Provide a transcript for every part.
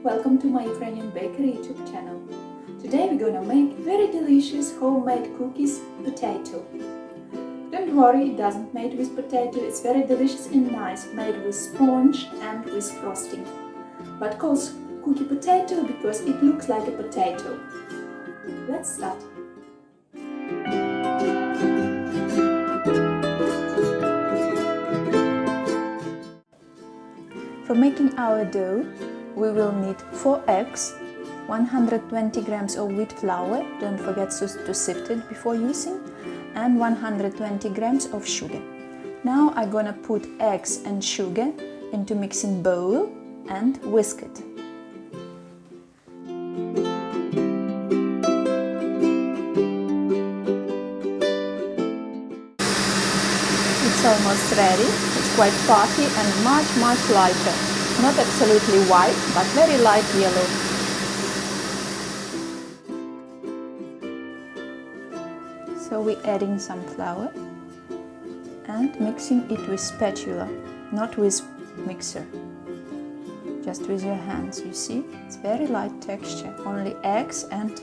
welcome to my Ukrainian bakery YouTube channel. Today we're gonna make very delicious homemade cookies potato. Don't worry, it doesn't made with potato, it's very delicious and nice, made with sponge and with frosting. But calls cookie potato because it looks like a potato. Let's start. For making our dough, we will need 4 eggs, 120 grams of wheat flour, don't forget to sift it before using, and 120 grams of sugar. Now I'm gonna put eggs and sugar into mixing bowl and whisk it. It's almost ready. It's quite puffy and much lighter. Not absolutely white, but very light yellow. So we're adding some flour and mixing it with spatula, not with mixer. Just with your hands, you see? It's very light texture, only eggs and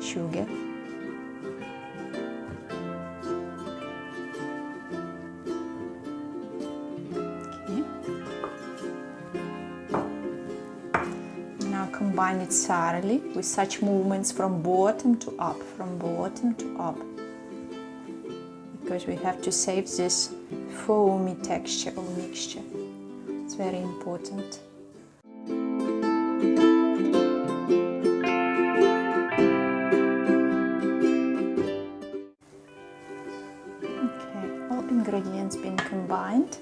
sugar. Combine it thoroughly with such movements from bottom to up, because we have to save this foamy texture or mixture. It's very important. Okay, all ingredients been combined,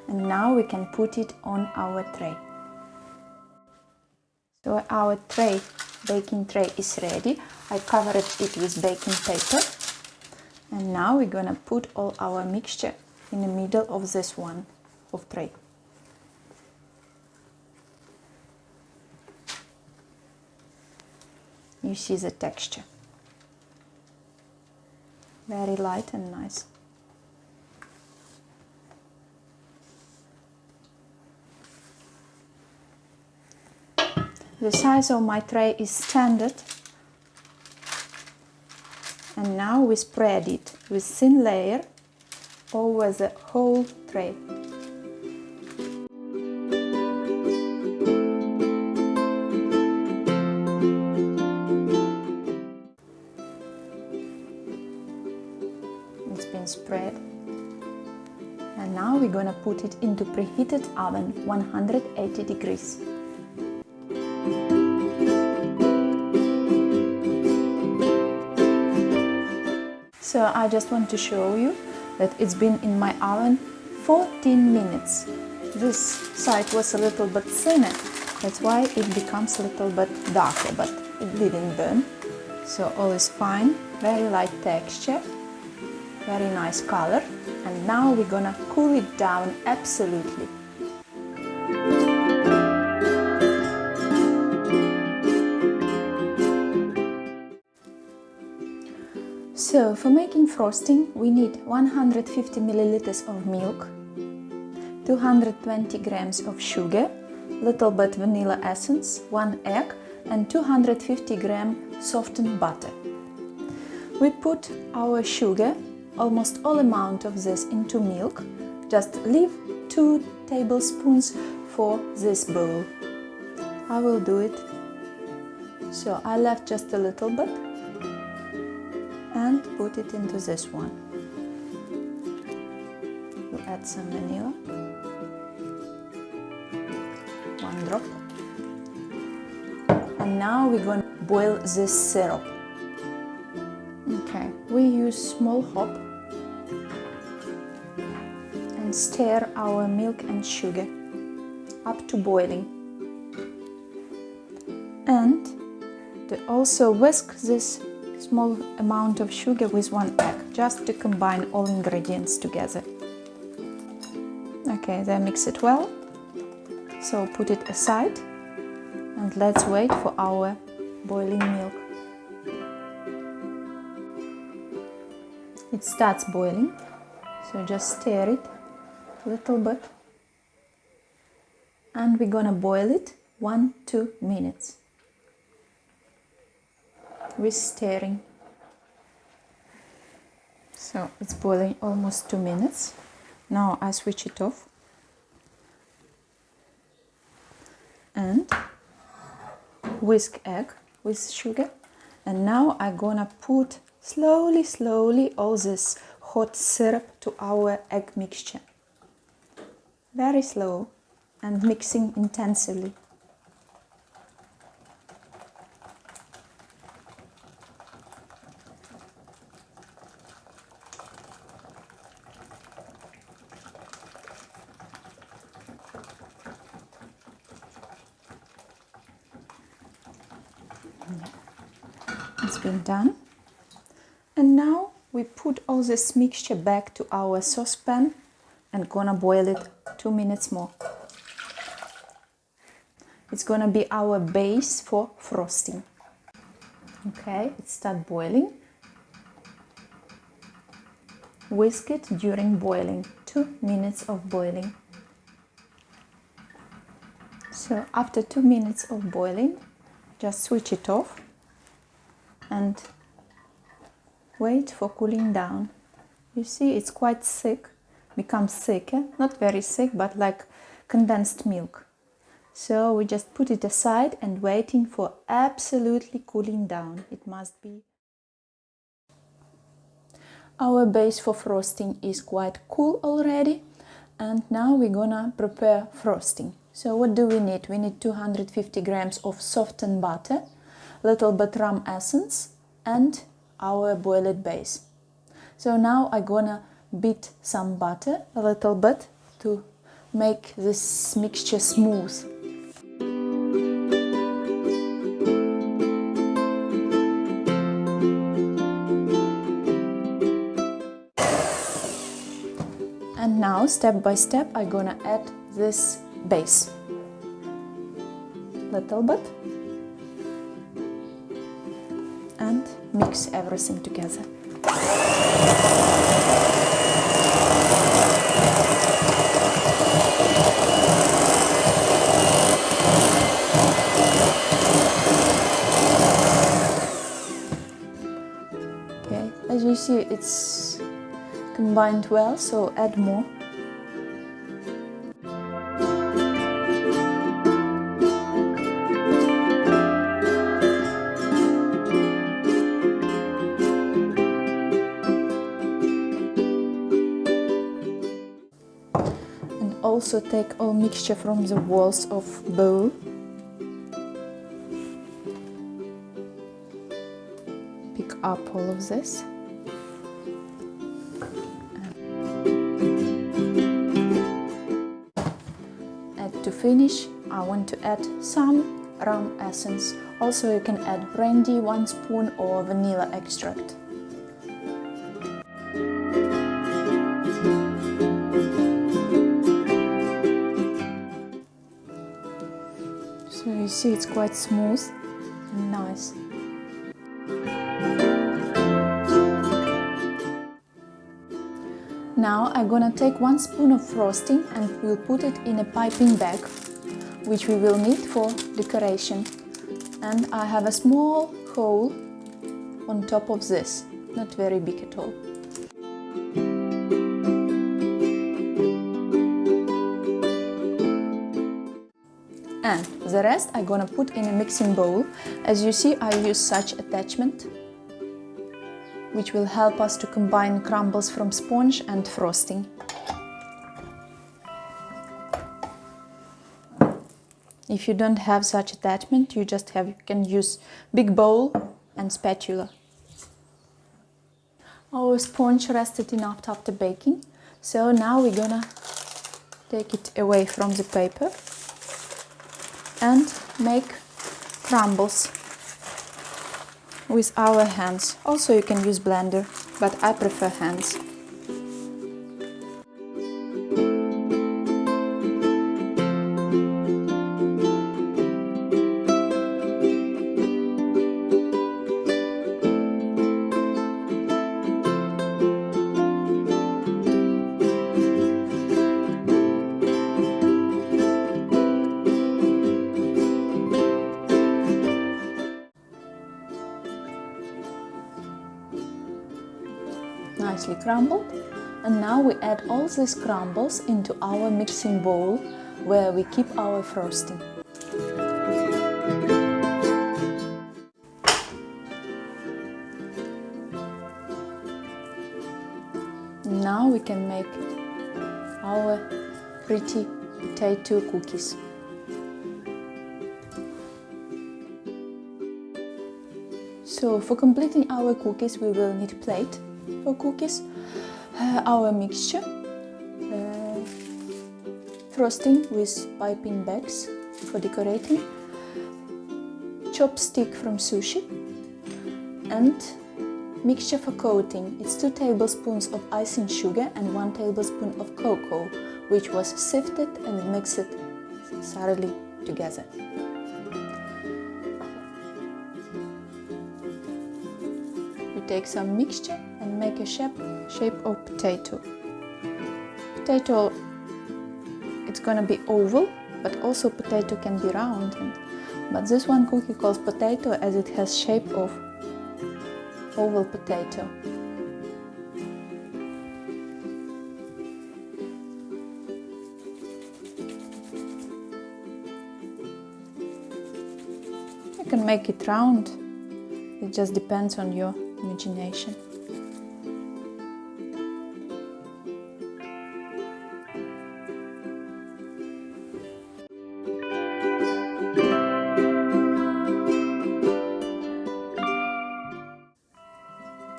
and now we can put it on our tray. So our baking tray is ready. I covered it with baking paper. And now we're gonna put all our mixture in the middle of this one of tray. You see the texture. Very light and nice. The size of my tray is standard, and now we spread it with thin layer over the whole tray. It's been spread, and now we're gonna put it into preheated oven 180 degrees. So I just want to show you that it's been in my oven 14 minutes. This side was a little bit thinner, that's why it becomes a little bit darker, but it didn't burn. So all is fine, very light texture, very nice color. And now we're gonna cool it down absolutely. So for making frosting, we need 150 milliliters of milk, 220 grams of sugar, little bit vanilla essence, 1 egg, and 250 grams softened butter. We put our sugar, almost all amount of this, into milk. Just leave 2 tablespoons for this bowl. I will do it. So I left just a little bit and put it into this one. We'll add some vanilla, 1 drop. And now we're going to boil this syrup. Okay, we use small hob and stir our milk and sugar up to boiling. And to also whisk this small amount of sugar with 1 egg, just to combine all ingredients together. Okay, then mix it well. So put it aside and let's wait for our boiling milk. It starts boiling, so just stir it a little bit. and we're gonna boil it 1-2 minutes with stirring. So it's boiling almost 2 minutes. Now I switch it off and whisk egg with sugar, and now I'm gonna put slowly all this hot syrup to our egg mixture. Very slow and mixing intensively. It's been done. And now we put all this mixture back to our saucepan and gonna boil it 2 minutes more. It's gonna be our base for frosting. Okay, it starts boiling. Whisk it during boiling, 2 minutes of boiling. So after 2 minutes of boiling, just switch it off and wait for cooling down. You see it's quite thick, becomes thicker, not very thick, but like condensed milk. So we just put it aside and waiting for absolutely cooling down. It must be. Our base for frosting is quite cool already, and now we're gonna prepare frosting. So what do we need? We need 250 grams of softened butter, little bit rum essence, and our boiled base. So now I'm gonna beat some butter a little bit to make this mixture smooth. And now step by step I'm gonna add this base. Little bit. And mix everything together. Okay, as you see it's combined well, so add more. Also take all mixture from the walls of bowl. Pick up all of this. And to finish, I want to add some rum essence. Also you can add brandy, 1 spoon, or vanilla extract. So you see it's quite smooth and nice. Now I'm gonna take 1 spoon of frosting and we'll put it in a piping bag, which we will need for decoration. And I have a small hole on top of this, not very big at all. And the rest I'm gonna put in a mixing bowl. As you see, I use such attachment, which will help us to combine crumbles from sponge and frosting. If you don't have such attachment, you can use big bowl and spatula. Our sponge rested enough after baking, so now we're gonna take it away from the paper and make crumbles with our hands. Also you can use blender, but I prefer hands. nicely crumbled. And now we add all these crumbles into our mixing bowl where we keep our frosting. Now we can make our pretty potato cookies. So for completing our cookies we will need plate for cookies, our mixture, frosting with piping bags for decorating, chopstick from sushi, and mixture for coating. It's 2 tablespoons of icing sugar and 1 tablespoon of cocoa, which was sifted and mixed thoroughly together. We take some mixture and make a shape of potato. Potato, it's gonna be oval, but also potato can be round. But this one cookie calls potato as it has shape of oval potato. You can make it round, it just depends on your imagination.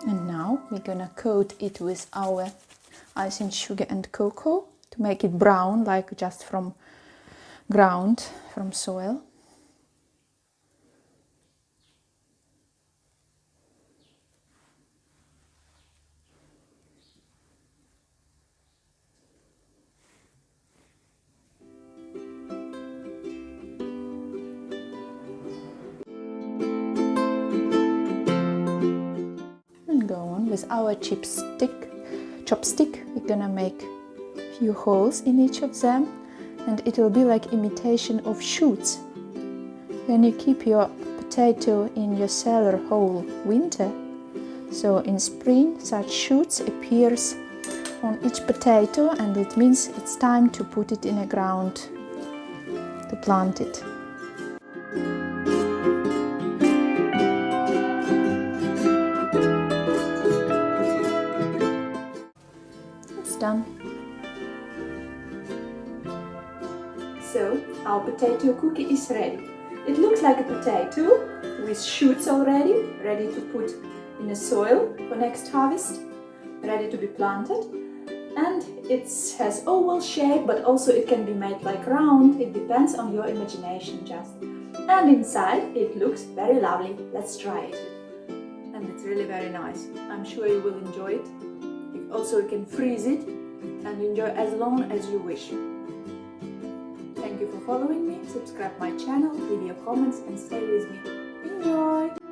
And now we're gonna coat it with our icing sugar and cocoa to make it brown, like just from ground, from soil. And go on with our chopstick. We're gonna make a few holes in each of them, and it will be like imitation of shoots. When you keep your potato in your cellar whole winter, so in spring such shoots appears on each potato, and it means it's time to put it in the ground to plant it. It's done. So our potato cookie is ready. It looks like a potato with shoots already, ready to put in the soil for next harvest, ready to be planted. And it has oval shape, but also it can be made like round. It depends on your imagination just. And inside it looks very lovely. Let's try it. And it's really very nice. I'm sure you will enjoy it. Also you can freeze it and enjoy as long as you wish. Thank you for following me. Subscribe my channel, leave your comments and stay with me. Enjoy!